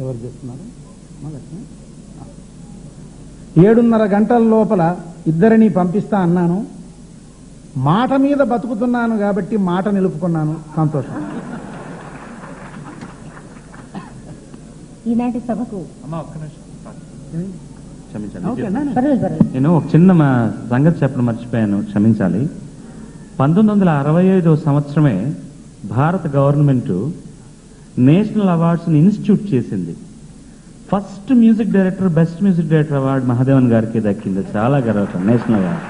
ఎవరు చేస్తున్నారు? 7:30 గంటల లోపల ఇద్దరిని పంపిస్తా అన్నాను. మాట మీద బతుకుతున్నాను కాబట్టి మాట నిలుపుకున్నాను. సంతోషం. ఈనాటి సభకు నేను ఒక చిన్న సంగతి చెప్పడం మర్చిపోయాను, క్షమించాలి. 1965 సంవత్సరమే భారత గవర్నమెంట్ నేషనల్ అవార్డ్స్ ఇన్స్టిట్యూట్ చేసింది. First music director, best music director award Mahadevan గారికి దక్కింది. చాలా గర్వకారణం. నేషనల్ అవార్డు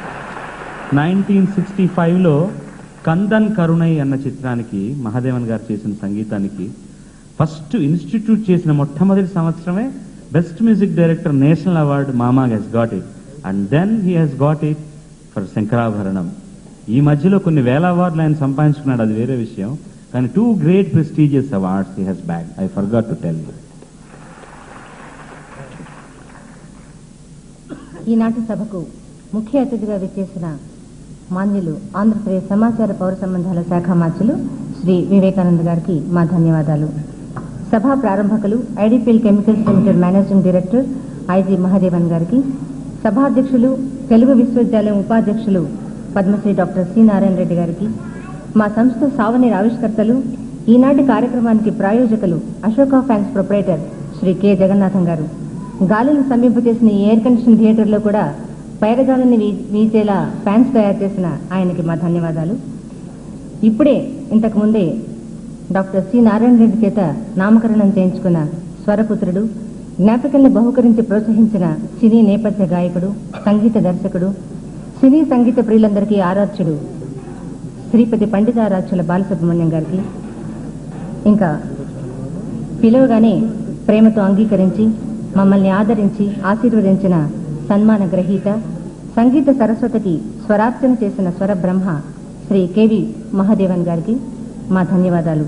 1965లో కందన్ కరుణై అన్న చిత్రానికి మహాదేవన్ గారు చేసిన సంగీతానికి ఫస్ట్ ఇన్స్టిట్యూట్ చేసిన మొట్టమొదటి సంవత్సరమే best music director national award మామా he's got it. And then he he's got it for Shankarabharanam. ఈ మధ్యలో కొన్ని వేల అవార్డులు ఆయన సంపాదించుకున్నాడు, అది వేరే విషయం. కానీ 2 great prestigious awards he has bagged. I forgot to tell you. ఈనాటి సభకు ముఖ్య అతిథిగా విచ్చేసిన మాన్యులు ఆంధ్రప్రదేశ్ సమాచార పౌర సంబంధాల శాఖ మార్చులు శ్రీ వివేకానంద గారికి మా ధన్యవాదాలు. సభా ప్రారంభకులు IDPL chemicals limited managing director IG Mahadevan గారికి, సభాధ్యక్షులు తెలుగు విశ్వవిద్యాలయం ఉపాధ్యక్షులు పద్మశ్రీ డాక్టర్ సి నారాయణ రెడ్డి గారికి, మా సంస్థ సావనీర్ ఆవిష్కర్తలు, ఈనాటి కార్యక్రమానికి ప్రాయోజకులు Ashoka fans proprietor Shri K Jagannatham గారు, గాలిని సమీపచేసిన ఈ ఎయిర్ కండిషన్ థియేటర్లో కూడా పైరగాలిని వీచేలా ఫ్యాన్స్ తయారు చేసిన ఆయనకి మా ధన్యవాదాలు. ఇప్పుడే ఇంతకు ముందే డాక్టర్ సి నారాయణ రెడ్డి చేత నామకరణం చేయించుకున్న స్వరపుత్రుడు, జ్ఞాపికల్ని బహుకరించి ప్రోత్సహించిన సినీ నేపథ్య గాయకుడు, సంగీత దర్శకుడు, సినీ సంగీత ప్రియులందరికీ ఆరాధ్యుడు శ్రీపతి పండితారాధ్యుల బాలసుబ్రహ్మణ్యం గారికి, ఇంకా పిలువగానే ప్రేమతో అంగీకరించి మమ్మల్ని ఆదరించి ఆశీర్వదించిన సన్మాన గ్రహీత, సంగీత సరస్వతికి స్వరార్చన చేసిన స్వర బ్రహ్మ శ్రీ కెవి మహాదేవన్ గారికి మా ధన్యవాదాలు.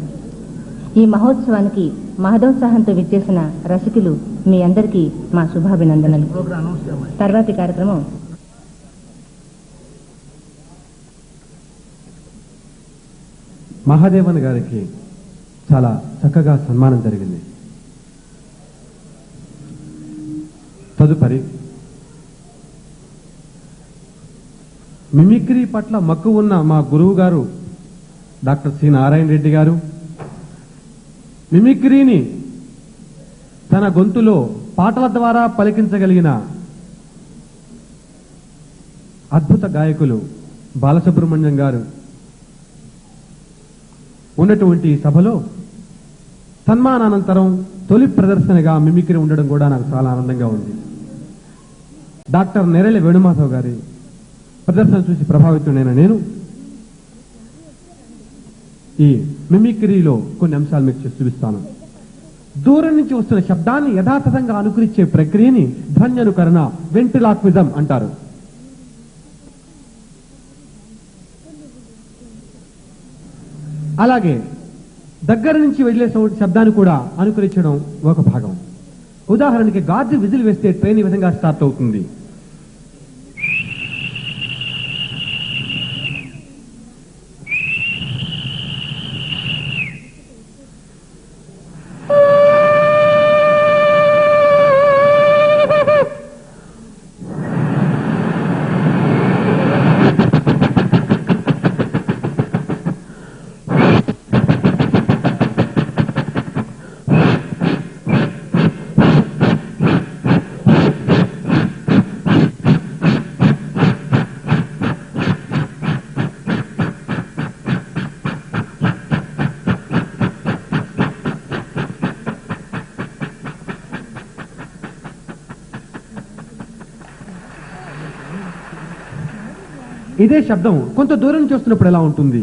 ఈ మహోత్సవానికి మహదోత్సాహంతో విచ్చేసిన రసికులు మీ అందరికీ మా శుభాభినందనలు. తర్వాతి కార్యక్రమం మహాదేవన్ గారికి చాలా చక్కగా సన్మానం జరిగింది. తదుపరి మిమిక్రీ పట్ల మక్కువ ఉన్న మా గురువు గారు డాక్టర్ సి నారాయణ రెడ్డి గారు మిమిక్రీని తన గొంతులో పాటల ద్వారా పలికించగలిగిన అద్భుత గాయకులు బాలసుబ్రహ్మణ్యం గారు ఉన్నటువంటి సభలో సన్మానానంతరం తొలి ప్రదర్శనగా మిమిక్రీ ఉండడం కూడా నాకు చాలా ఆనందంగా ఉంది. డాక్టర్ నెరెల వేణుమాధవ్ గారి ప్రదర్శన చూసి ప్రభావితుడైన నేను ఈ మిమిక్రీలో కొన్ని అంశాలు మీకు చూపిస్తాను. దూరం నుంచి వస్తున్న శబ్దాన్ని యథాతథంగా అనుకరించే ప్రక్రియని ధ్వన్యనుకరణ, వెంట్రిలాక్విజం అంటారు. అలాగే దగ్గర నుంచి వెళ్లే శబ్దాన్ని కూడా అనుకరించడం ఒక భాగం. ఉదాహరణకి గాజు విజిల్ వేస్తే ట్రైన్ ఈ విధంగా స్టార్ట్ అవుతుంది. ఇదే శబ్దం కొంత దూరం నుంచి వస్తున్నప్పుడు ఎలా ఉంటుంది?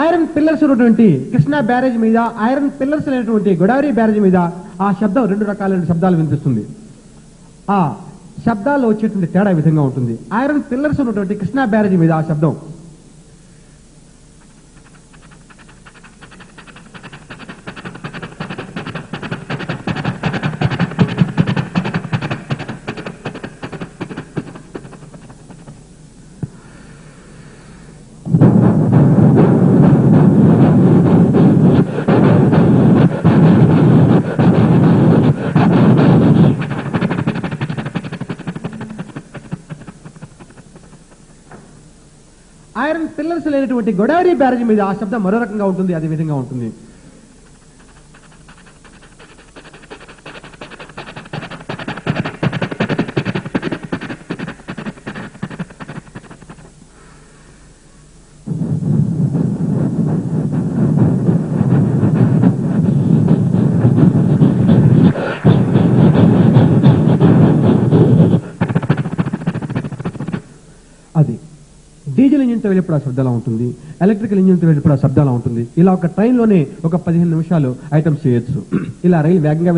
ఐరన్ పిల్లర్స్ ఉన్నటువంటి కృష్ణా బ్యారేజ్ మీద, ఐరన్ పిల్లర్స్ అనేటువంటి గోదావరి బ్యారేజ్ మీద ఆ శబ్దం 2 రకాలైన శబ్దాలు వినిపిస్తుంది. ఆ శబ్దాల్లో వచ్చేటువంటి తేడా విధంగా ఉంటుంది. ఐరన్ పిల్లర్స్ ఉన్నటువంటి కృష్ణా బ్యారేజ్ మీద ఆ శబ్దం ఐరన్ పిల్లర్స్ లేనటువంటి గోదావరి బ్యారేజ్ మీద ఆ శబ్దం మరో రకంగా ఉంటుంది, అదే విధంగా ఉంటుంది. అది డీజిల్ ఇంజిన్తో వెళ్ళినప్పుడు ఆ శబ్దాలా ఉంటుంది, ఎలక్ట్రికల్ ఇంజిన్తో వెళ్ళినప్పుడు ఆ శబ్దాలా ఉంటుంది. ఇలా ఒక ట్రైన్లోనే ఒక 15 నిమిషాలు ఐటమ్స్ చేయొచ్చు. ఇలా రైలు వేగంగా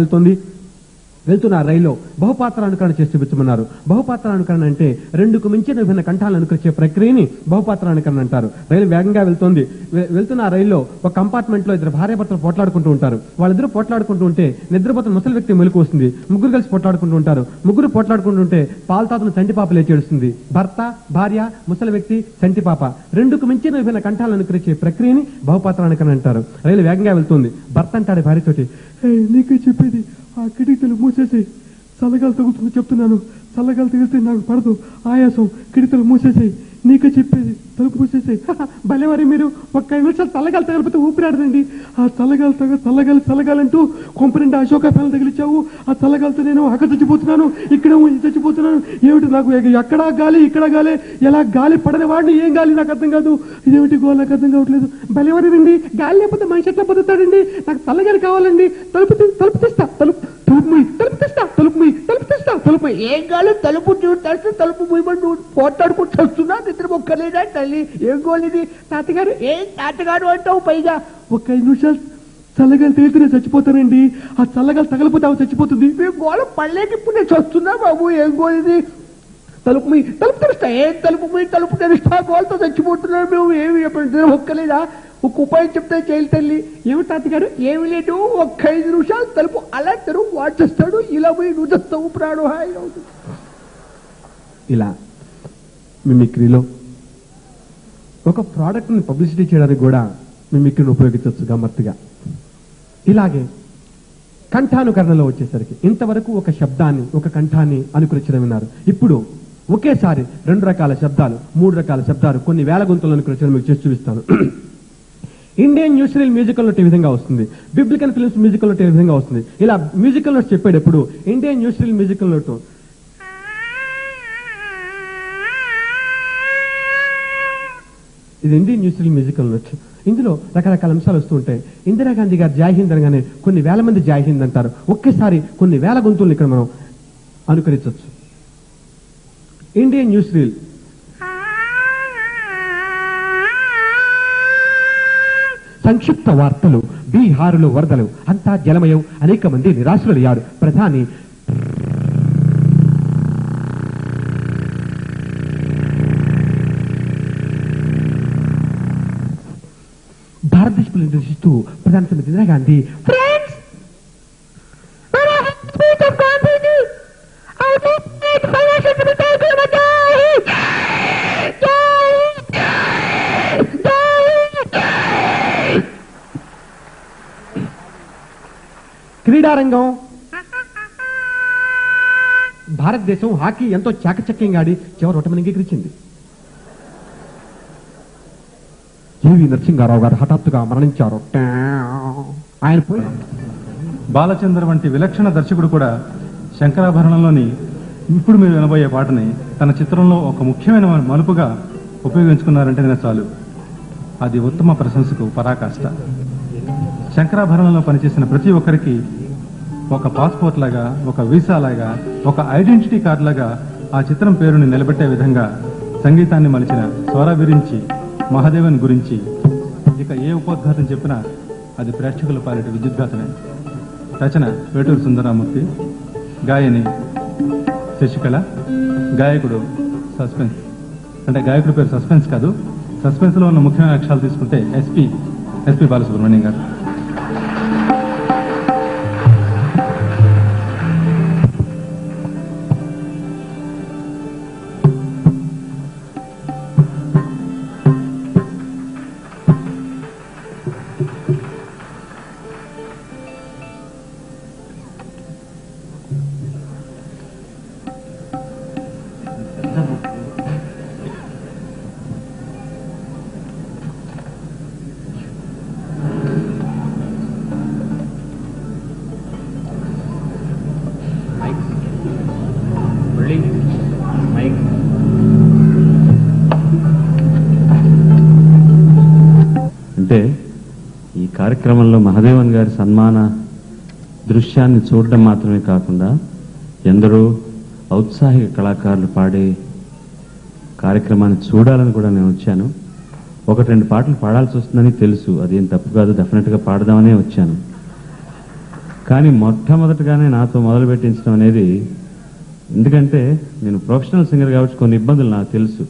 వెళ్తున్న ఆ రైల్లో బహుపాత్ర అనుకరణ చేసి చూపించమన్నారు. బహుపాత్ర అనుకరణ అంటే రెండుకు మించిన విభిన్న కంఠాలను అనుకరించే ప్రక్రియని బహుపాత్ర అనుకరణ అంటారు. రైలు వేగంగా వెళ్తున్న ఆ రైల్లో ఒక కంపార్ట్మెంట్ లో ఇద్దరు భార్యాభర్తలు పోట్లాడుకుంటూ ఉంటారు. వాళ్ళిద్దరూ పోట్లాడుకుంటూ ఉంటే నిద్రపోతున్న ముసలి వ్యక్తి మెలకు వస్తుంది. ముగ్గురు కలిసి పోట్లాడుకుంటూ ఉంటారు. ముగ్గురు పోట్లాడుకుంటుంటే పాలతాతను చంటిపాప లేచేడుస్తుంది. భర్త, భార్య, ముసలి వ్యక్తి, చంటిపాప రెండుకు మించిన విభిన్న కంఠాలను అనుకరించే ప్రక్రియని బహుపాత్ర అనుకరణ అంటారు. రైలు వేగంగా వెళ్తుంది. భర్త అంటాడు భార్యతోటి, నీకే చెప్పేది ఆ కిటికీలు మూసేసి, చల్లగాలి తగులుతుంది చెప్తున్నాను, చల్లగాలి తగిలితే నాకు పడదు ఆయాసం, కిటికీలు మూసేసాయి, నీకే చెప్పేది తలుపు మూసేసాయి. భలేవారి మీరు ఒక్క 5 నిమిషాలు చల్లగాలి తగిలిపోతే ఊపిరాడదండి. ఆ చల్లగాలి అంటూ కొంపనిండా అశోక ఫ్యాన్ తగిలిచ్చావు. ఆ చల్లగాలితో నేను అక్కడ చచ్చిపోతున్నాను, ఇక్కడ చచ్చిపోతున్నాను. ఏమిటి నాకు ఎక్కడా గాలి ఇక్కడ గాలి, ఎలా గాలి పడని వాడిని ఏం గాలి నాకు అర్థం కాదు. ఇదేమిటి గోల్ నాకు అర్థం కావట్లేదు. భలేవారి రండి, గాలి లేకపోతే మనిషి ఎట్లా బతుకుతాడండి. నాకు చల్లగాలి కావాలండి. తలుపు తెస్తా, తలుపు ఏం గాలి, తలుపు తెస్తే తలుపు మూయమని పోట్లాడుకుంటూ వస్తున్నా. నిద్ర మొక్కలేదా తల్లి, ఏం గోలిది. తాతగారు అంటావు, పైగా ఒక 5 నిమిషాలు చల్లగాలి తగిలితే నేను చచ్చిపోతానండి. ఆ చల్లగాలి తగలిపోతే అవి చచ్చిపోతుంది. మేము గోళ పడలేక ఇప్పుడు నేను చస్తున్నా బాబు, ఏం గోలిది. తలుపు తెరుస్తా, ఏం తలుపు తెరుస్తా, గోలతో చచ్చిపోతున్నాను. మేము ఏమి నిద్ర మొక్కలేదా. ఒక ఉపాయం చెప్తే చేయలు తల్లి. ఏమి తాతగారు, ఏమి లేదు, ఒక 5 నిమిషాలు తలుపు అలా తెరువు, వాడు చేస్తాడు. ఇలా పోయి నువ్వు తెస్తావు, ప్రాణం హాయిగా అవుతుంది. ఇలా మిమిక్రీలో ఒక ప్రోడక్ట్ని పబ్లిసిటీ చేయడానికి కూడా మిమిక్రీని ఉపయోగించవచ్చు గమ్మత్తుగా. ఇలాగే కంఠానుకరణలో వచ్చేసరికి ఇంతవరకు ఒక శబ్దాన్ని, ఒక కంఠాన్ని అనుకరించడం విన్నారు. ఇప్పుడు ఒకేసారి 2 రకాల శబ్దాలు, 3 రకాల శబ్దాలు, కొన్ని వేల గొంతులను అనుకరించడం మీకు చేసి చూపిస్తాను. ఇండియన్ న్యూస్రీల్ మ్యూజికల్ నోట్ ఈ విధంగా వస్తుంది. బిబ్లికల్ ఫిల్మ్స్ మ్యూజికల్ నోట్ ఈ విధంగా వస్తుంది. ఇలా మ్యూజికల్ నోట్స్ చెప్పేటప్పుడు ఇండియన్ న్యూస్రీల్ మ్యూజికల్ నోట్ ఇది ఇండియన్ న్యూస్రీల్ మ్యూజికల్ నోట్. ఇందులో రకరకాల అంశాలు వస్తూ ఉంటాయి. ఇందిరాగాంధీ గారు జై హింద్ అనగానే కొన్ని వేల మంది జై హింద్ అంటారు. ఒకేసారి కొన్ని వేల గొంతులను ఇక్కడ మనం అనుకరించవచ్చు. ఇండియన్ న్యూస్రీల్ సంక్షిప్త వార్తలు, బీహారులో వరదలు, అంతా జలమయం, అనేక మంది నిరాశలయ్యారు. ప్రధాని భారతదేశంలో నిర్దేశిస్తూ ప్రధాని శ్రీమతి ఇందిరాగాంధీ క్రీడారంగం, భారతదేశం హాకీ ఎంతో చాకచక్యంగా ఆడి చివరి ఓటమిని అంగీకరించింది. జీవి నరసింహారావు గారు హఠాత్తుగా మరణించారు. ఆయన పోయి బాలచంద్ర వంటి విలక్షణ దర్శకుడు కూడా శంకరాభరణంలోని ఇప్పుడు మీరు వినబోయే పాటని తన చిత్రంలో ఒక ముఖ్యమైన మలుపుగా ఉపయోగించుకున్నారంటే నేను చాలు. అది ఉత్తమ ప్రశంసకు పరాకాష్ట. శంకరాభరణంలో పనిచేసిన ప్రతి ఒక్కరికి ఒక పాస్పోర్ట్ లాగా, ఒక వీసా లాగా, ఒక ఐడెంటిటీ కార్డు లాగా ఆ చిత్రం పేరుని నిలబెట్టే విధంగా సంగీతాన్ని మలిచిన స్వర గురించి, మహాదేవన్ గురించి ఇక ఏ ఉపోద్ఘాతం చెప్పినా అది ప్రేక్షకుల పాలిట విద్యుద్ఘాతమే. రచన వేటూరు సుందరరామూర్తి, గాయని శశికళ, గాయకుడు సస్పెన్స్. అంటే గాయకుడి పేరు సస్పెన్స్ కాదు, సస్పెన్స్ లో ఉన్న ముఖ్యమైన అక్షరాలు తీసుకుంటే ఎస్పి బాలసుబ్రహ్మణ్యం గారు. ఎందుకంటే ఈ కార్యక్రమంలో మహాదేవన్ గారి సన్మాన దృశ్యాన్ని చూడడం మాత్రమే కాకుండా ఎందరో ఔత్సాహిక కళాకారులు పాడే కార్యక్రమాన్ని చూడాలని కూడా నేను వచ్చాను. 1-2 పాటలు పాడాల్సి వస్తుందని తెలుసు, అదేం తప్పు కాదు, డెఫినెట్గా పాడదామనే వచ్చాను. కానీ మొట్టమొదటిగానే నాతో మొదలు పెట్టించడం అనేది, ఎందుకంటే నేను ప్రొఫెషనల్ సింగర్ కాబట్టి కొన్ని ఇబ్బందులు నాకు తెలుసు.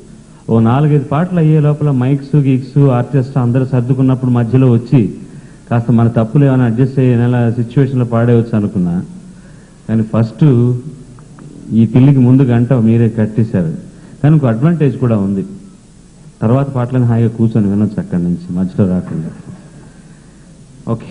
ఓ 4-5 పాటలు అయ్యే లోపల మైక్స్ గీక్స్ ఆర్కెస్ట్రా అందరూ సర్దుకున్నప్పుడు మధ్యలో వచ్చి కాస్త మన తప్పులు ఏమైనా అడ్జస్ట్ అయ్యేలా సిచ్యువేషన్లో పాడేవచ్చు అనుకున్నా. కానీ ఫస్ట్ ఈ పిల్లికి ముందు గంట మీరే కట్టేశారు. కానీ ఇంకో అడ్వాంటేజ్ కూడా ఉంది, తర్వాత పాటలను హాయిగా కూర్చొని వినొచ్చు అక్కడి నుంచి మధ్యలో రాకుండా. ఓకే,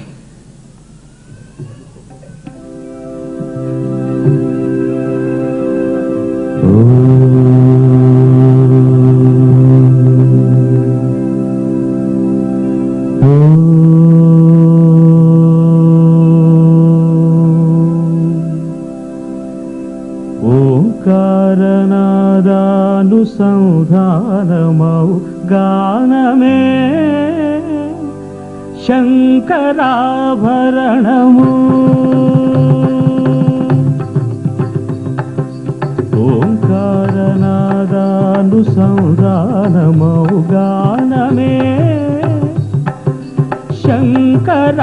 ఓంకారనాదానుసంధానమౌ గానమే శంకరాభరణము. ఓంకారనాదానుసంధానమౌ గానమే శంకరాభరణము.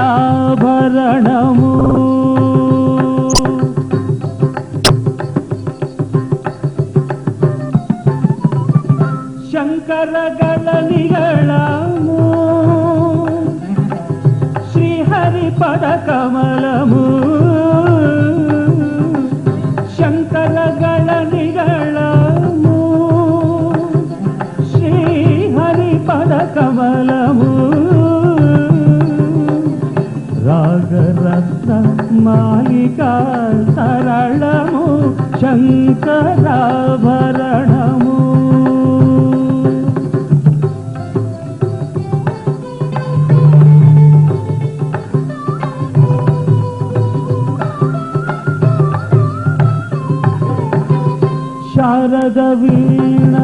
శంకరగళనిగళము శ్రీహరిపద కమలము. శంకరగళనిగళము శ్రీహరిపద కమలము. రాగరత్న మాలికా సరళము శంకరాభరణము. శారద వీణ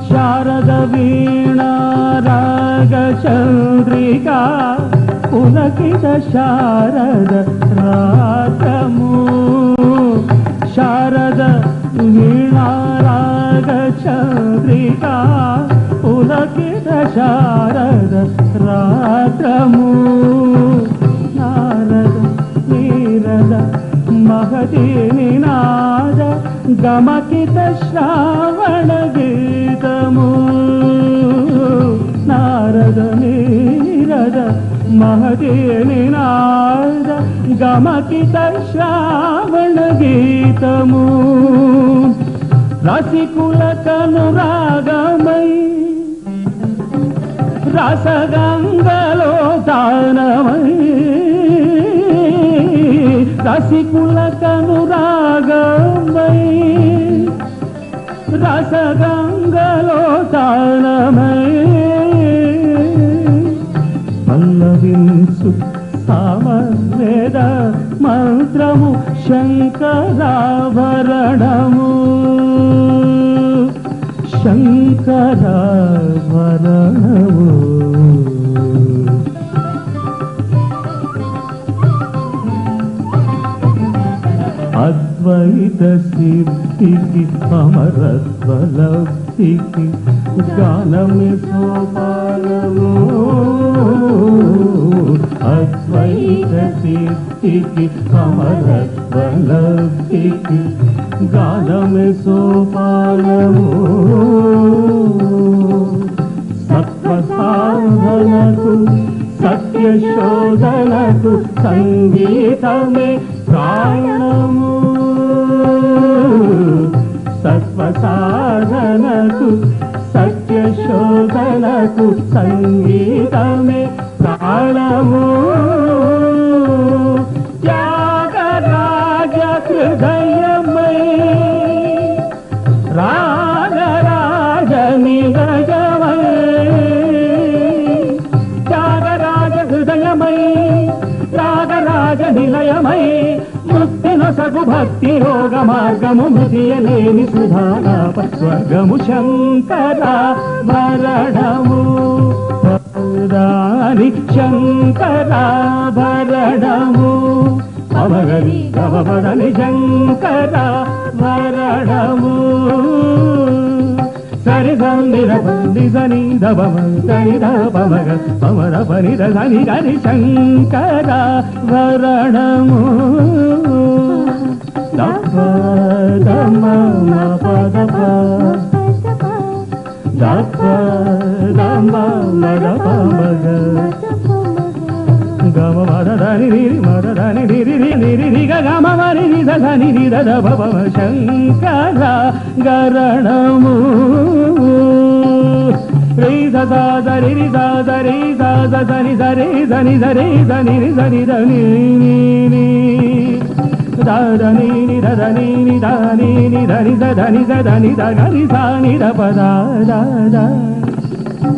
శారద వీణ రాగచంద్రికా పులకిత శారద రాగము. శారద వీణారాగచంద్రికా పులకిత శారద రాగము. నారద నీరద మహతి నినాద గమకిత శ్రావణ గీతము. నారద నీరద మహతి నినాద గమకిత శ్రావణ గీతము. రసికుల కనురాగమై రసగంగలో దానమై. రసికుల కనురాగమై రసగంగలో దానమై. పల్లవించు సామవేద మంత్రము శంకరాభరణము. శంకరాభరణము. అద్వైత సిద్ధికి అమరత్వ లబ్ధికి గానమే సోపానము. అద్వైత సిద్ధికి అమరత్వ లబ్ధికి గానమే సోపానము. సత్వసాధనకు సత్యశోధనకు సంగీతమే ప్రాణము. సత్వసాధనకు సత్యశోధనకు సంగీతమే ప్రాణము. త్యాగరాజ హృదయమై రాగరాజ నిగజమై. రాజ నిలయమై ముక్తిన సగు భక్తి యోగ మార్గము మృతియలేని సుధాలాప స్వర్గము శంకర భరణము దాని శంకర భరణము పమగరి గమపదని శంకర భరణము సరి సందిర పంది సని దమ సని దమగ పమర పని దని గని శంకర భరణము దమ దమ పద దమ దమ మద పమగ గమ మదని నిరి గమ మరి దని ని దద భవ శంకర గరణము రి సరి సరి సని సరి దని సరి దని సని దని దని ని దని ని దని ని దని దని దని దని సాని ద పద ద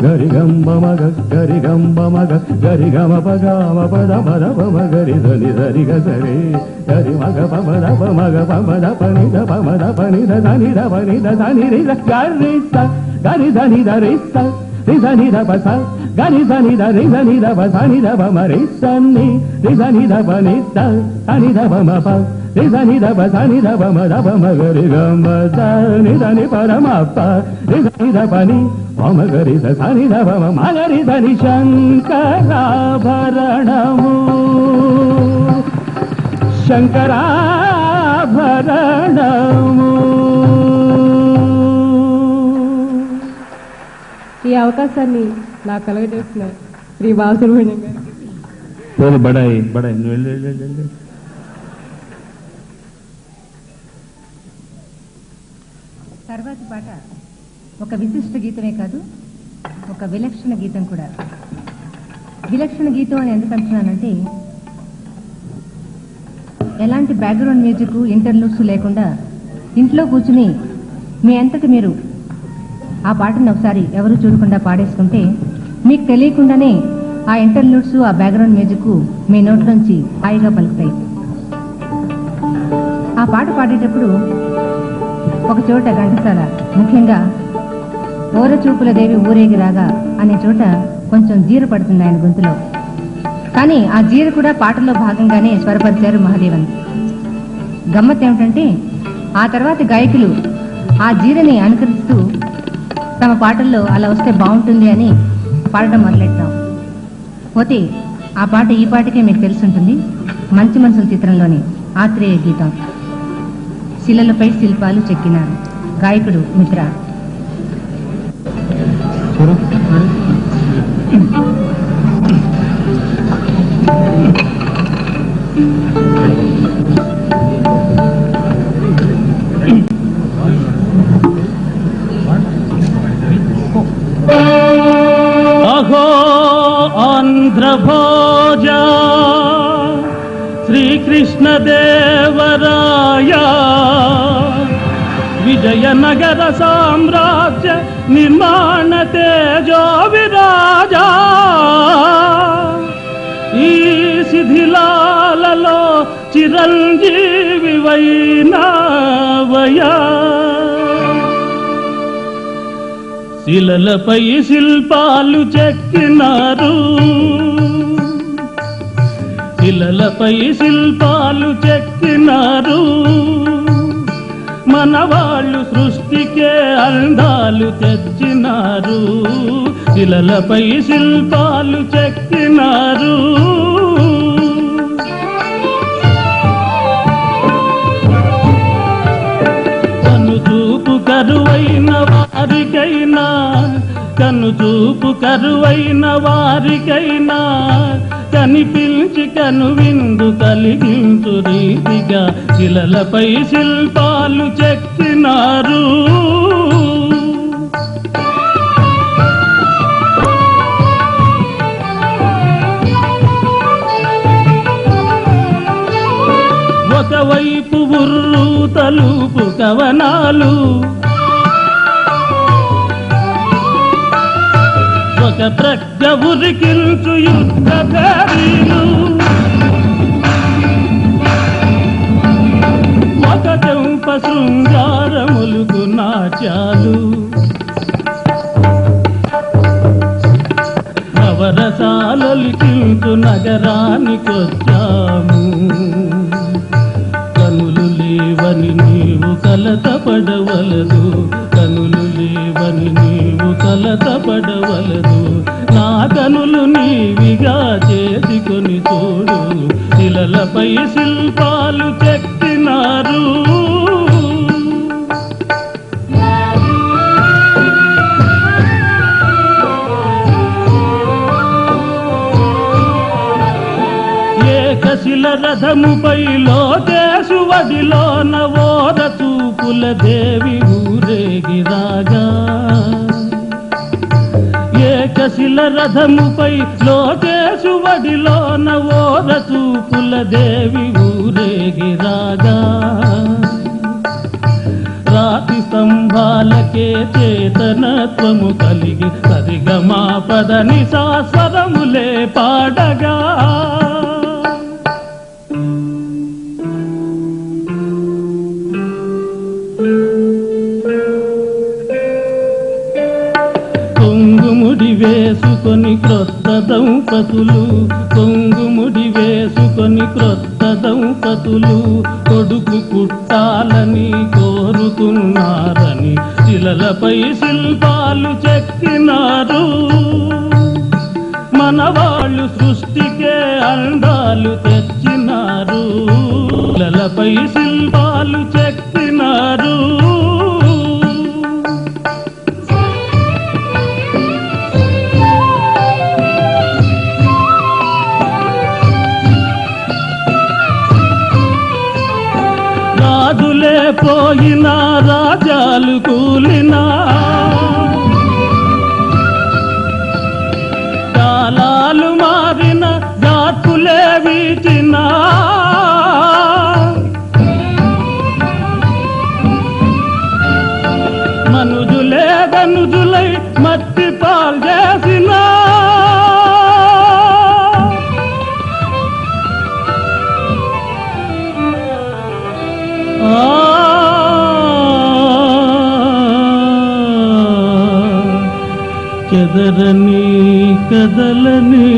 గరి గంబ మగ గరి గంబ మగ గరి గమ పగ పద పద పమ గరి ధని ధరి గరి గరి మగ పమద పమగ పమద పని ద పమద పని ద ధని ద పని ద ధని రి గరి స గరి ధని ద రి స రి ధని ద ప స గరి ధని ద రి ధని ద ప ధని ద పమ రి సని రి ధని ద పని ద ధని ద పమ ప రి ధని ద ప ధని ద పమ ద పమ గరి గమ ధని ధని పరమ ప రి ధని ద పని పమ గరి ద ధని ద పమ మగరి ధని శంకర భరణము శంకరాభరణము. ఈ అవకాశాన్ని నాకు కలగజేసిన శ్రీ బాలసుబ్రహ్మణ్యం గారికి బడాయి బడాయి నువ్వు వెళ్ళు. తర్వాతి పాట ఒక విశిష్ట గీతమే కాదు, ఒక విలక్షణ గీతం కూడా. విలక్షణ గీతం అని ఎందుకు అంటున్నానంటే, ఎలాంటి బ్యాక్గ్రౌండ్ మ్యూజిక్ ఇంటర్లూడ్స్ లేకుండా ఇంట్లో కూర్చుని మీ అంతటి మీరు ఆ పాటను ఒకసారి ఎవరు చూడకుండా పాడేసుకుంటే మీకు తెలియకుండానే ఆ ఇంటర్లూడ్స్, ఆ బ్యాక్గ్రౌండ్ మ్యూజిక్ మీ నోట్లోంచి హాయిగా పలుకుతాయి. ఆ పాట పాడేటప్పుడు ఒక చోట ఘంటసాల ముఖ్యంగా ఓరచూపుల దేవి ఊరేగి రాగా అనే చోట కొంచెం జీర పడుతుంది ఆయన గొంతులో. కానీ ఆ జీర కూడా పాటలో భాగంగానే స్వరపరిచారు మహాదేవన్. గమ్మత్ ఏమిటంటే, ఆ తర్వాత గాయకులు ఆ జీరని అనుకరిస్తూ తమ పాటల్లో అలా వస్తే బాగుంటుంది అని పాడటం మొదలెట్టాం. పోతే ఆ పాట ఈ పాటకే మీకు తెలుసుంటుంది. మంచి మనసుల చిత్రంలోని ఆత్రేయ గీతం. శిలలపై శిల్పాలు చెక్కినారు. గాయకుడు మిత్ర. అహో ఆంధ్రభోజ శ్రీకృష్ణదేవరాయ విజయనగర సామ్రాజ్య నిర్మాణ తేజో విరాజా. ఈ శిథిలాలలో చిరంజీవి వైనావయా. శిలలపై శిల్పాలు చెక్కినారు, శిలలపై శిల్పాలు చెక్కినారు. మన వాళ్ళు సృష్టికే అందాలు తెచ్చినారు. శిలలపై శిల్పాలు చెక్కినారు. కనుచూపు కరువైన వారికైనా, కనుచూపు కరువైన వారికైనా కనిపించి కనువిందు కలిగించు రీతిగా శిలలపై శిల్పాలు చెక్కినారు. ఒకవైపు ఉర్రు తలుపు కవనాలు, ఒక ప్రజ్ఞ ఉరికించు యుద్ధ పేరీలు. శృంగారములుగు నాట్యాలు నవరసాలొలికించు నగరానికొచ్చాము. కనులు లేవని నీవు కలతపడవలదు, కనులు లేవని నీవు కలతపడవలదు. నా కనులు నీవిగా చేసుకొని చూడు, శిలలపై శిల్పాలు చెక్కినారు. ఏకశిల రథముపై లోకేశువడిలోన ఓర చూపుల దేవి ఊరేగిరాగా. ఏకశిల రథముపై లోకేశువడిలోన ఓర చూపుల దేవి ఊరేగిరాగా. రాతి స్తంభాలకే చేతనత్వము కలిగి సరిగమా పదని సాస్వరములే పాడగా. కొంగుముడి వేసుకొని క్రొత్త దంపతులు, కొంగుముడి వేసుకొని క్రొత్త దంపతులు కొడుకు పుట్టాలని కోరుతున్నారని శిలలపై శిల్పాలు చెక్కినారు. మనవాళ్ళు సృష్టికే అందాలు తెచ్చినారు, శిలలపై శిల్పాలు చెక్కినారు. రాజులే పోయినా రాజాలు కూలినా, కాలాలు మారిన జాతులే వీచినా, మనుజులే గనుజులై మట్టి పాలు చేసినా, చెదరని కదలని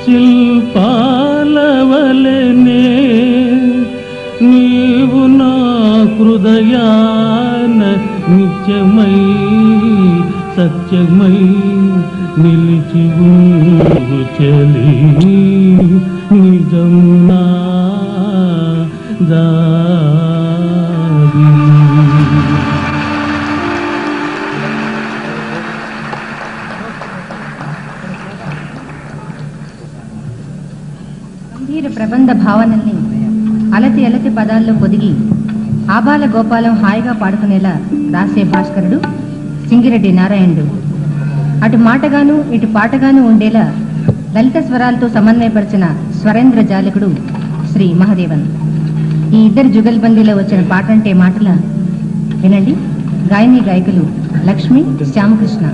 శిల్పాలవలనే నీవు నా హృదయాన నిత్యమై సత్యమై నిలిచి ఉండు చలి నిజం నా దారి. గంభీర ప్రబంధ భావనల్ని అలతి అలతి పదాల్లో పొదిగి ఆబాల గోపాలం హాయిగా పాడుకునేలా రాసే భాస్కరుడు సింగిరెడ్డి నారాయణుడు. అటు మాటగాను ఇటు పాటగాను ఉండేలా లలిత స్వరాలతో సమన్వయపరిచిన స్వరేంద్ర జాలకుడు శ్రీ మహదేవన్. ఈ ఇద్దరు జుగల్బందీలో వచ్చిన పాటంటే మాటల వినండి. గాయని గాయకులు లక్ష్మి, శ్యామకృష్ణ.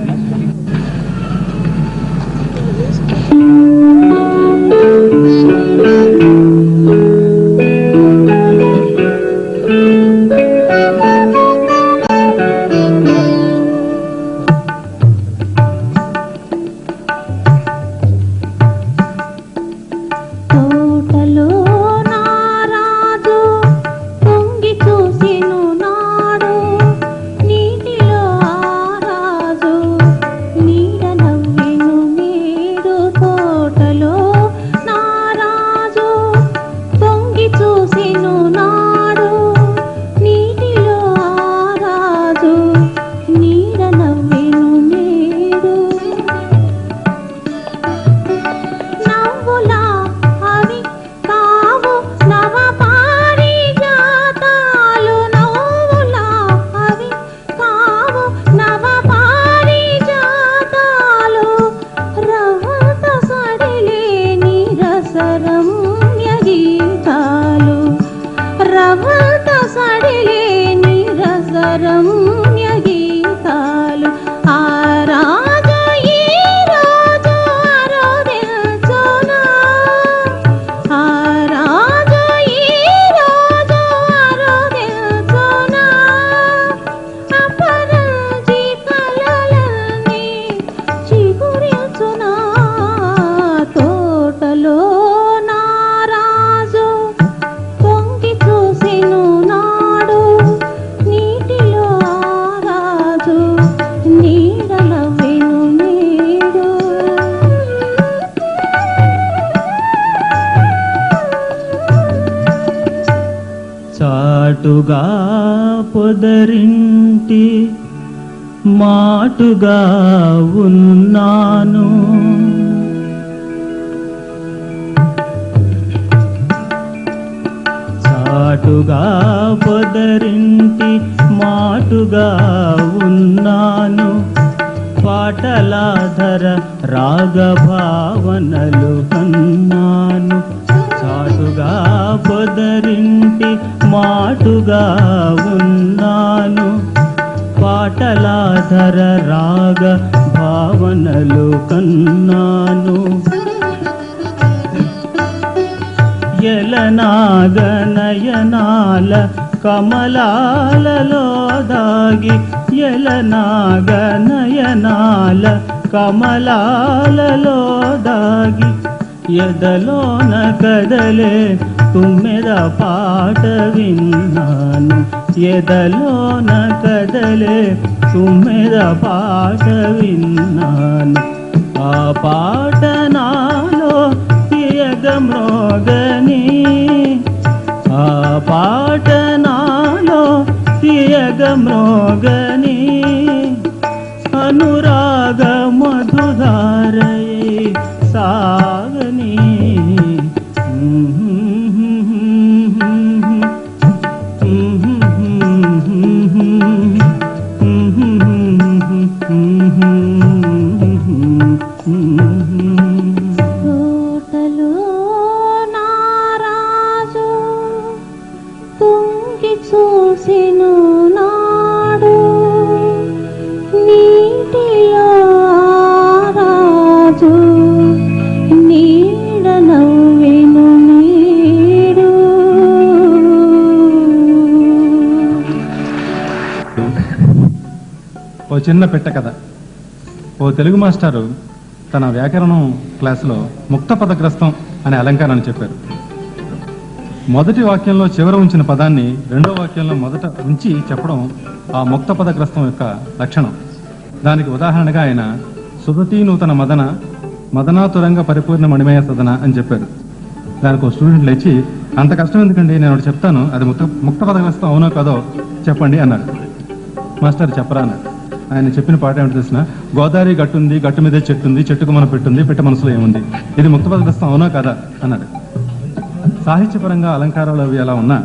చూసిను నాడు నీటిలో ఆ రాజు చాటుగా పొదరింటి మాటుగా ఉన్నాను. చాటుగా పొదరింటి మాటుగా ఉన్నాను. పాటలాధర రాగభావనలు కన్నాను. చాటుగా పొదరింటి మాటుగా ఉన్నాను. పాటలాధర రాగ భావనలు కన్నాను. ఎలనాగనయనాల కమలాలలో దాగి, ఎలనాగనయనాల కమలాలలో దాగి, ఎదలోన కదలే తుమ్మెద పాట విన్నాను. ఎదలోన కదలే తుమ్మెద పాట విన్నాను. ఆ పాట నాలో తీయగమ్రోగని, ఆ పాట నాలో తీయగమ్రోగని, అనురాగ మధుధారయే సాగని. తోటలో నారాజు తుంగి చూసెను నాడు, నీటిలో రాజు నీడ నవ్వెను నీడు. ఓ చిన్న పెట్ట కథ. ఓ తెలుగు మాస్టారు తన వ్యాకరణం క్లాసులో ముక్త పదగ్రస్తం అనే అలంకారాన్ని చెప్పారు. మొదటి వాక్యంలో చివర ఉంచిన పదాన్ని రెండో వాక్యంలో మొదట ఉంచి చెప్పడం ఆ ముక్త పదగ్రస్తం యొక్క లక్షణం. దానికి ఉదాహరణగా ఆయన సుధతీ నూతన మదన మదనాతురంగ పరిపూర్ణ మణిమయ సదన అని చెప్పారు. దానికి ఒక స్టూడెంట్ లేచి, అంత కష్టం ఎందుకండి, నేను ఒకటి చెప్తాను, అది ముక్త పదగ్రస్తం అవునో కాదో చెప్పండి అన్నాడు. మాస్టర్ చెప్పరా అన్నాడు. ఆయన చెప్పిన పాట ఏమిటి తెలిసిన, గోదావరి గట్టుంది, గట్టు మీదే చెట్టుంది, చెట్టుకు మన పెట్టుంది, పెట్ట మనసులో ఏముంది, ఇది ముక్త పదగ్రస్తం అవునా కదా అన్నాడు. సాహిత్యపరంగా అలంకారాలు అవి ఎలా ఉన్నా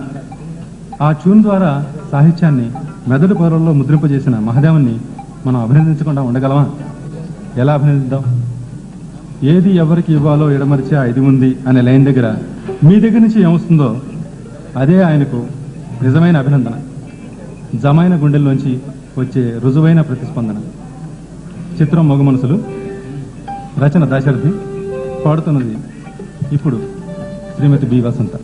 ఆ ట్యూన్ ద్వారా సాహిత్యాన్ని మెదడు పొరల్లో ముద్రింపజేసిన మహాదేవుని మనం అభినందించకుండా ఉండగలమా? ఎలా అభినందిద్దాం? ఏది ఎవరికి ఇవ్వాలో ఎడమరిచే ఇది ఉంది అనే లైన్ దగ్గర మీ దగ్గర నుంచి ఏమొస్తుందో అదే ఆయనకు నిజమైన అభినందన, జమైన గుండెల్లోంచి వచ్చే రుజువైన ప్రతిస్పందన. చిత్రం మగ మనసులు, రచన దాశరథి, పాడుతున్నది ఇప్పుడు శ్రీమతి బి వసంత.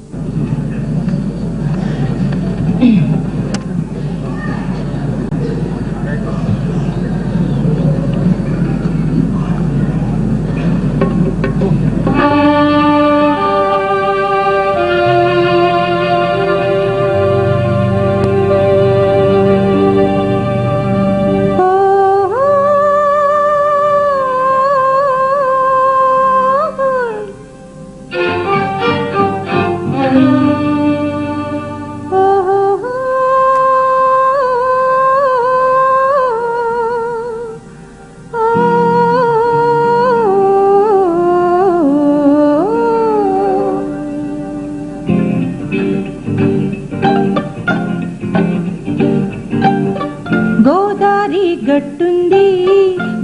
గోదారి గట్టుంది,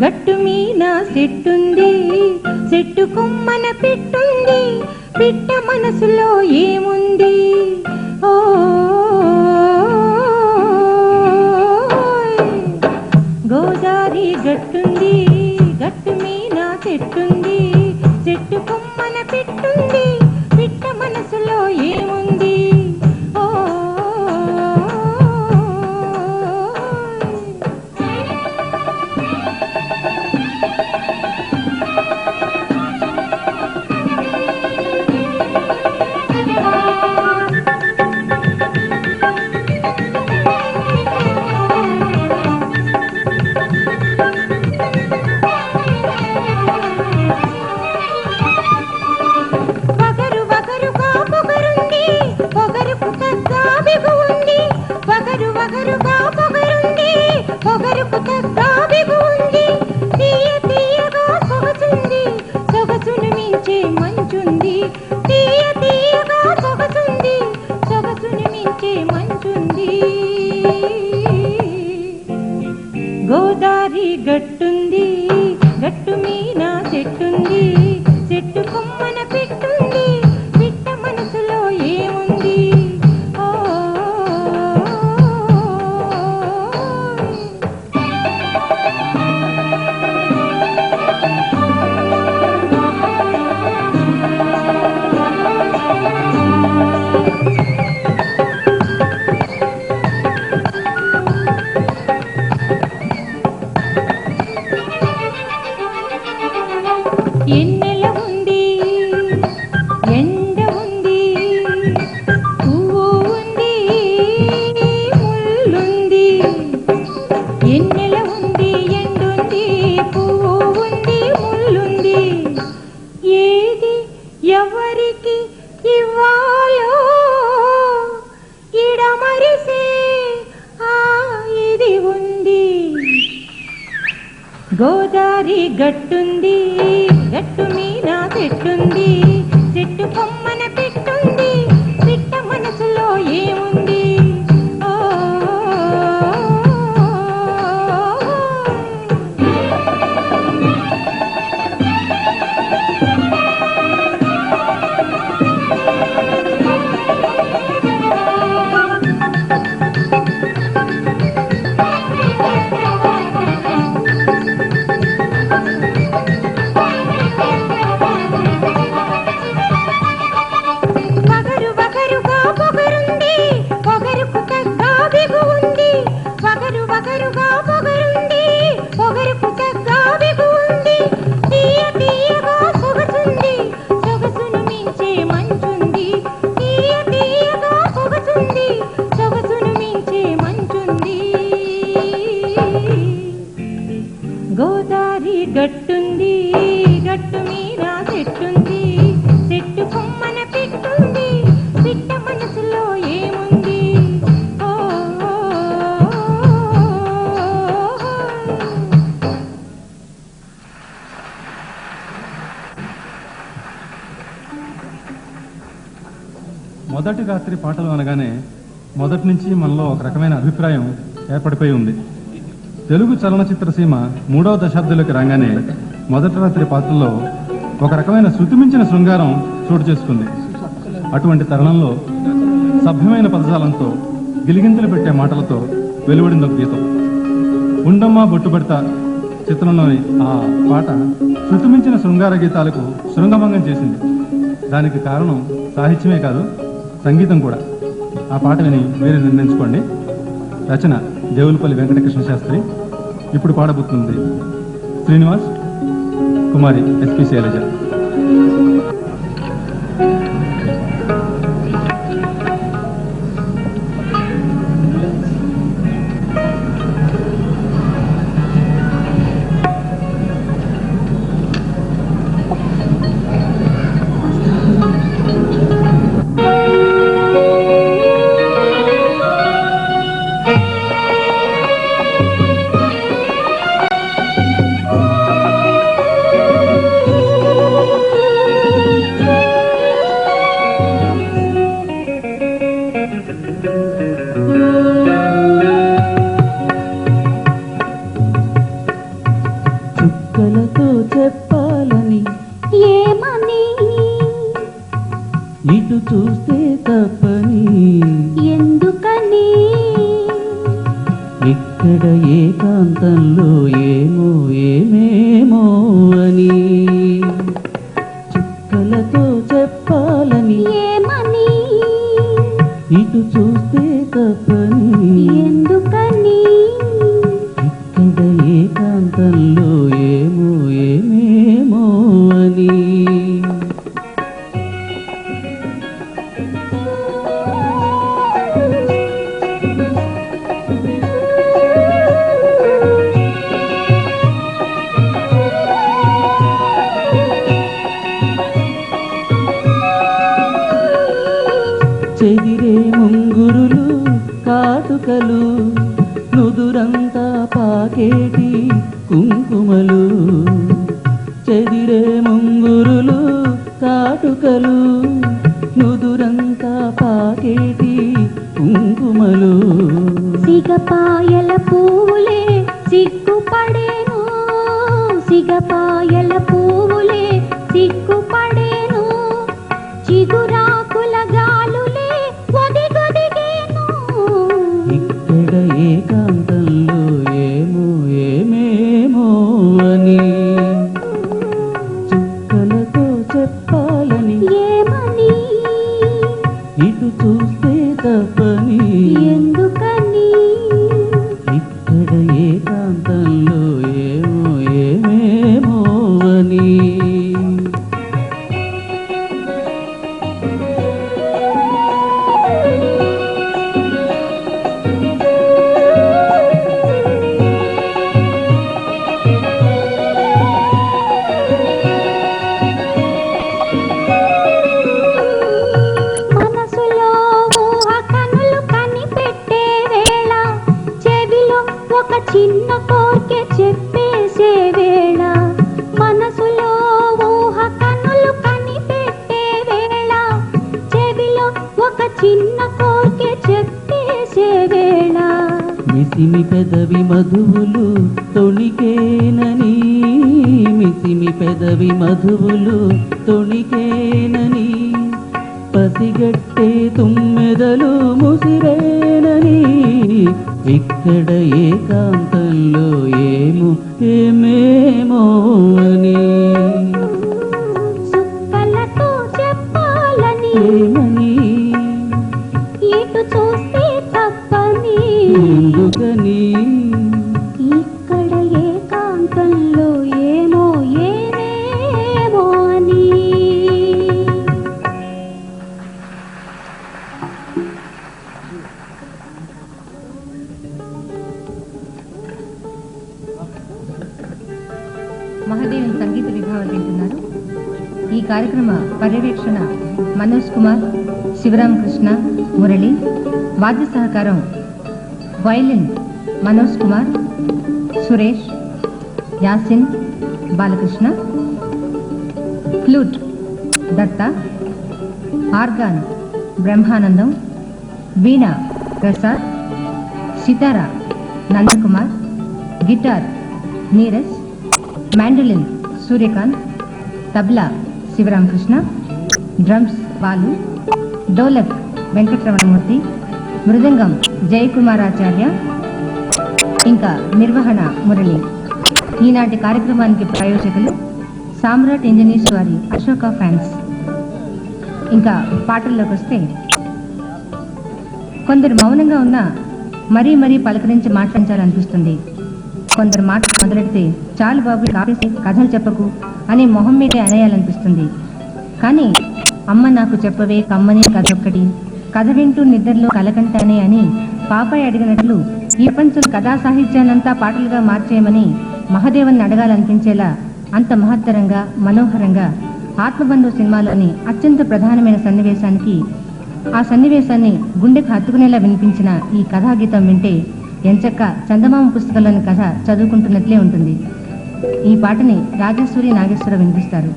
గట్టు మీన చెట్టుంది, చెట్టు కొమ్మన పెట్టుంది, పిట్ట మనసులో ఏముంది? ఓ గోదారి గట్టుంది, గట్టు మీన చెట్టుంది, చెట్టు కొమ్మన పెట్టుంది, పిట్ట మనసులో ఏముంది? ఓ ఎన్నెల ఉంది, ఎండ ఉంది, పువ్వు ఉంది, ముల్లుంది. ఎన్నెల ఉంది, ఎండుంది, పువ్వు ఉంది, ముల్లుంది. ఏది ఎవరికి ఇవ్వాలో ఇడమరిసే ఆ ఇది ఉంది. గోదారి గట్టుంది, గట్టు మీద చెట్టుంది, చెట్టు కొమ్మన పెట్టుంది, పిట్ట మనసులో ఏముంది? ఓ వగరు వగరుగా పొగరుంది, పొగరుకు తగ్గ బిగు ఉంది. వగరు వగరుగా పొగరుంది, పొగరుకు తగ్గ బిగు ఉంది. తీయ తీయగా సొగసుంది, సొగసును మించే మంచుంది. తీయ తీయగా సొగసుంది, సొగసును మించే మంచుంది. గోదారి గట్టుంది, గట్టు మీద చెట్టుంది, చెట్టు కొమ్మన పెట్టుంది, పిట్ట మనసులో ఏముంది? ఓ మొదటి రాత్రి పాటలు అనగానే మొదటి నుంచి మనలో ఒక రకమైన అభిప్రాయం ఏర్పడిపోయి ఉంది. తెలుగు చలనచిత్ర సీమ 3వ దశాబ్దంలోకి రాగానే మొదటి రాత్రి పాటల్లో ఒక రకమైన శృతిమించిన శృంగారం చోటు చేసుకుంది. అటువంటి తరుణంలో సభ్యమైన పదజాలంతో గిలిగింతలు పెట్టే మాటలతో వెలువడింది ఒక గీతం. ఉండమ్మా బొట్టుబడతా చిత్రంలోని ఆ పాట శృతిమించిన శృంగార గీతాలకు శృంగభంగం చేసింది. దానికి కారణం సాహిత్యమే కాదు, సంగీతం కూడా. ఆ పాట విని మీరు నిర్ణయించుకోండి. రచన దేవులపల్లి వెంకటకృష్ణ శాస్త్రి. ఇప్పుడు పాడబోతుంది శ్రీనివాస్, కుమారి ఎస్పి శైలజ. చుక్కలతో చెప్పాలని ఏమని ఇటు చూస్తే తప్పని ఎందుకని ఇక్కడ ఏకాంతంలో ఏమో ఏమేమో అని. చుక్కలతో చెప్పాలని ఏమని ఇటు చూస్తే తప్పని ఎందుకని ఇక్కడ ఏకాంతంలో ఏమో ఏమేమో అని. చెదిరే ముంగురులు కాటుకలు నుదురంతా పాకేటి కుంకుమలు. చెదిరే ముంగురులు కాటుకలు నుదురంతా పాకేటి కుంకుమలు. సిగపాయల పూలే సిగ్గుపడేను, సిగపాయల పూలే సిగ్గుపడేను, చిగురాకుల గాలులే ఒదిగొదిగేను. ఇక్కడ ఏకాంతంలో ఏమో ఏమేమో అని. చుక్కలతో చెప్పాలని ఏమని ఇటు చూస్తే తప్పని ఎందుకని ఇక్కడ ఏకాంతంలో ఏమో ఏమేమో అని. మిసిమి పెదవి మధువులు తొణికేనని, మిసిమి పెదవి మధువులు తొణికేనని, పసిగట్టే తుమ్మెదలు ముసిరేనని, ఇక్కడ ఏకాంతంలో ఏమేమో అని, చుక్కలతో చెప్పాలని ఏమని, ఇటు చూస్తే తప్పని, ఎందుకని, ఇక్కడ ఏకాంతంలో ఏమేమో అని. మహాదేవన్ సంగీత విభాగం వింటున్నారు. ఈ కార్యక్రమ పర్యవేక్షణ మనోజ్ కుమార్, శివరామకృష్ణ, మురళి. వాద్య సహకారం violin Manoj Kumar, Suresh, Yasin, Balakrishna. Flute Datta, organ Brahmanandam, వీణ ప్రసాద్, సితార నందకుమార్, గిటార్ నీరజ్, మ్యాండోలిన్ సూర్యకాంత్, తబ్లా శివరామకృష్ణ, డ్రమ్స్ బాలు, డోలక్ వెంకటరమణమూర్తి, మృదంగం జయకుమారాచార్య, ఇంకా నిర్వహణ మురళి. ఈనాటి కార్యక్రమానికి ప్రాయోజకులు సామ్రాట్ ఇంజనీర్స్ వారి అశోక ఫ్యాన్స్. ఇంకా పాటల్లోకి వస్తే, కొందరు మౌనంగా ఉన్నా మరీ మరీ పలకరించి మాట్లాడించాలనిపిస్తుంది. కొందరు మాట మొదలెడితే చాలు బాబు కాపేసి కథలు చెప్పకు అని మొహం మీదే అనేయాలనిపిస్తుంది. కానీ అమ్మ నాకు చెప్పవే కమ్మని కథొక్కటి, కథ వింటూ నిద్రలో కలకంటానే అని పాపాయి అడిగినట్లు ఈ ప్రపంచం కథా సాహిత్యాన్నంతా పాటలుగా మార్చేయమని మహాదేవన్ అడగాలనిపించేలా అంత మహత్తరంగా మనోహరంగా ఆత్మబంధు సినిమాలోని అత్యంత ప్రధానమైన సన్నివేశానికి, ఆ సన్నివేశాన్ని గుండెకు హత్తుకునేలా వినిపించిన ఈ కథాగీతం వింటే ఎంచక్క చందమామ పుస్తకంలోని కథ చదువుకుంటున్నట్లే ఉంటుంది. ఈ పాటని రాజేశ్వరి నాగేశ్వర వినిపిస్తారు.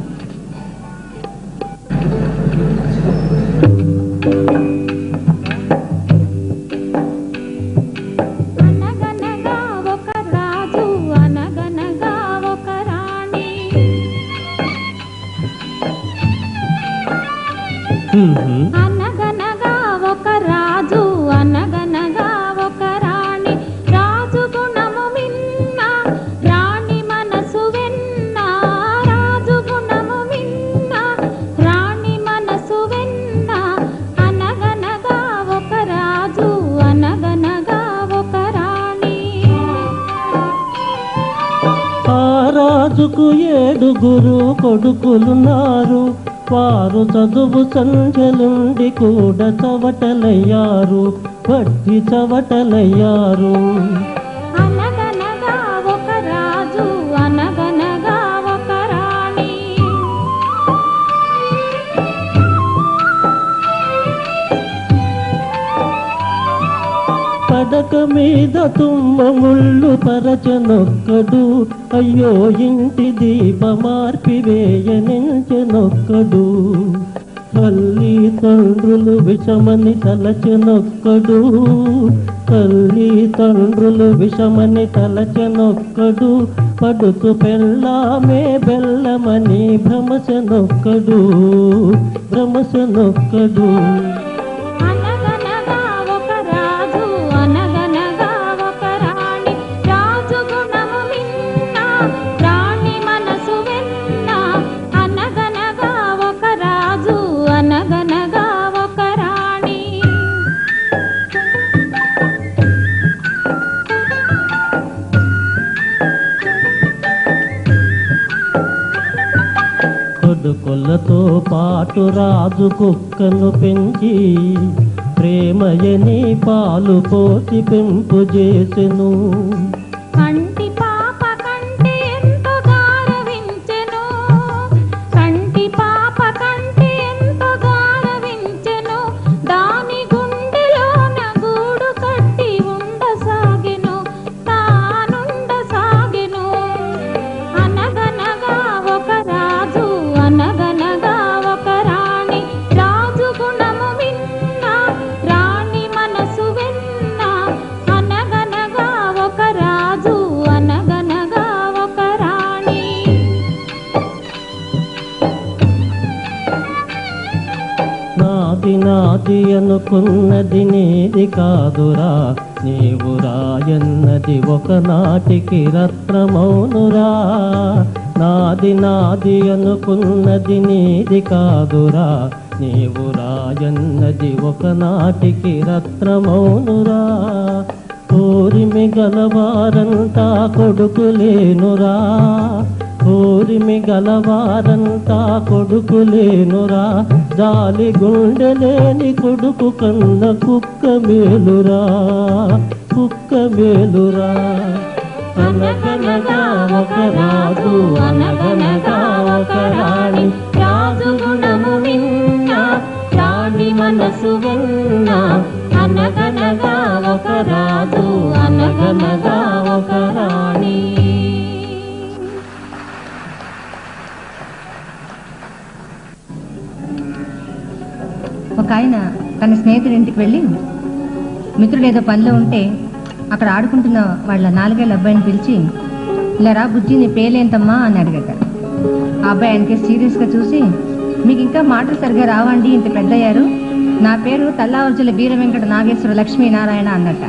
అనగనగా ఒక రాజు, అనగనగా ఒక రాణి. అనగనగా ఒక రాజు, అనగనగా ఒక రాణి. రాజు గుణము మిన్న, రాణి మనసు వెన్న. రాజు గుణము మిన్న, రాణి మనసు వెన్న. అనగనగా ఒక రాజు, అనగనగా ఒక రాణి. ఆ రాజుకు 7 కొడుకులున్నారు, వారు చదువు సంధ్యలుండి కూడా చవటలయ్యారు, వట్టి చవటలయ్యారు. అనగనగా ఒక రాజు, అనగనగా ఒక రాణి. పడక మీద తుమ్మ ముళ్ళు పరచనొక్కడు, అయ్యో ఇంటి దీప మార్పివేయనించెనొక్కడు. తల్లి తండ్రులు విషమని తలచెనొక్కడు, తల్లి తండ్రులు విషమని తలచెనొక్కడు. పడుతు పెళ్ళామే బెల్లమని భ్రమసనొక్కడు, భ్రమసనొక్కడు. అనగనగా ఒక రాజు, అనగనగా ఒక రాణి. రాజు గుణము మిన్న, రాణి మనసు వెన్న. అనగనగా ఒక రాజు, అనగనగా ఒక రాణి. కొడుకులతో పాటు రాజు కుక్కను పెంచి, ప్రేమయని పాలు పోసి పెంపు చేసెను. కంటి పాప కంటే ఎంతో గారవించెను, కంటి పాప కంటే ఎంతో గారవించెను. దాని గుండెలోన గూడు కట్టి ఉండసాగెను, తానుండసాగెను. అనగనగా ఒక రాజు, అనగనగా ఒక రాణి. రాజు గుణము మిన్న, రాణి మనసు వెన్న. అనగనగా నాది నాది అనుకున్నది నీది కాదురా, నీవు రాయన్నది ఒకనాటికి రత్నమౌనురా. నాది నాది అనుకున్నది నీది కాదురా, నీవు రాయన్నది ఒకనాటికి రత్నమౌనురా. ఊరిమి గలవారంతా కొడుకులేనురా, ఊరిమి గలవారంతా కొడుకులేనురా. జాలి గుండెలేని కొడుకు కన్న కుక్క మేలురా, కుక్క మేలురా. అనగనగా ఒక రాజు అనగనగా ఒక రాణి, రాజు గుణము విన్నా రాణి మనసు విన్నా. అనగనగా ఒక రాజు అనగనగా ఒక రాణి. ఒక ఆయన తన స్నేహితుడి ఇంటికి వెళ్ళి మిత్రుడు ఏదో పనిలో ఉంటే అక్కడ ఆడుకుంటున్న వాళ్ళ 4 ఏళ్ల అబ్బాయిని పిలిచి, ఇలా రా బుజ్జి, నీ పేలేంతమ్మా అని అడిగాట. ఆ అబ్బాయి ఆయనకి సీరియస్గా చూసి, మీకు ఇంకా మాటలు సరిగా రావండి, ఇంత పెద్దయ్యారు, నా పేరు తల్లావర్జుల వీర వెంకట నాగేశ్వర లక్ష్మీనారాయణ అన్నట్ట.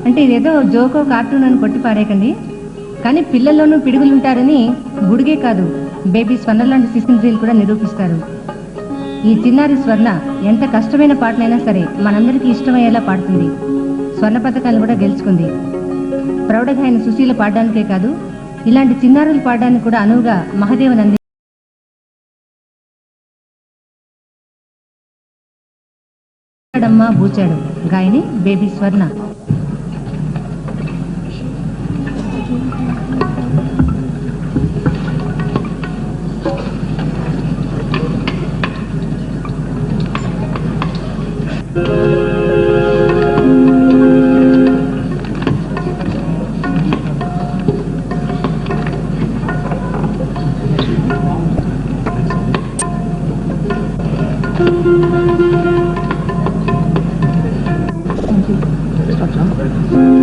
అంటే ఇదేదో జోకో కార్టూన్ అని కొట్టి పారేకండి, కానీ పిల్లల్లోనూ పిడుగులుంటారని గుడిగే కాదు బేబీ స్వర్ణ లాంటి శిశుంద్రియులు కూడా నిరూపిస్తారు. ఈ చిన్నారి స్వర్ణ ఎంత కష్టమైన పాటనైనా సరే మనందరికీ ఇష్టమయ్యేలా పాడుతుంది. స్వర్ణ పథకాలు కూడా గెలుచుకుంది. ప్రౌఢగా ఆయన సుశీల పాడడానికే కాదు, ఇలాంటి చిన్నారులు పాడడానికి కూడా అనువుగా మహదేవన్ అంది బూచాడు గాయని బేబీ స్వర్ణ. Stop,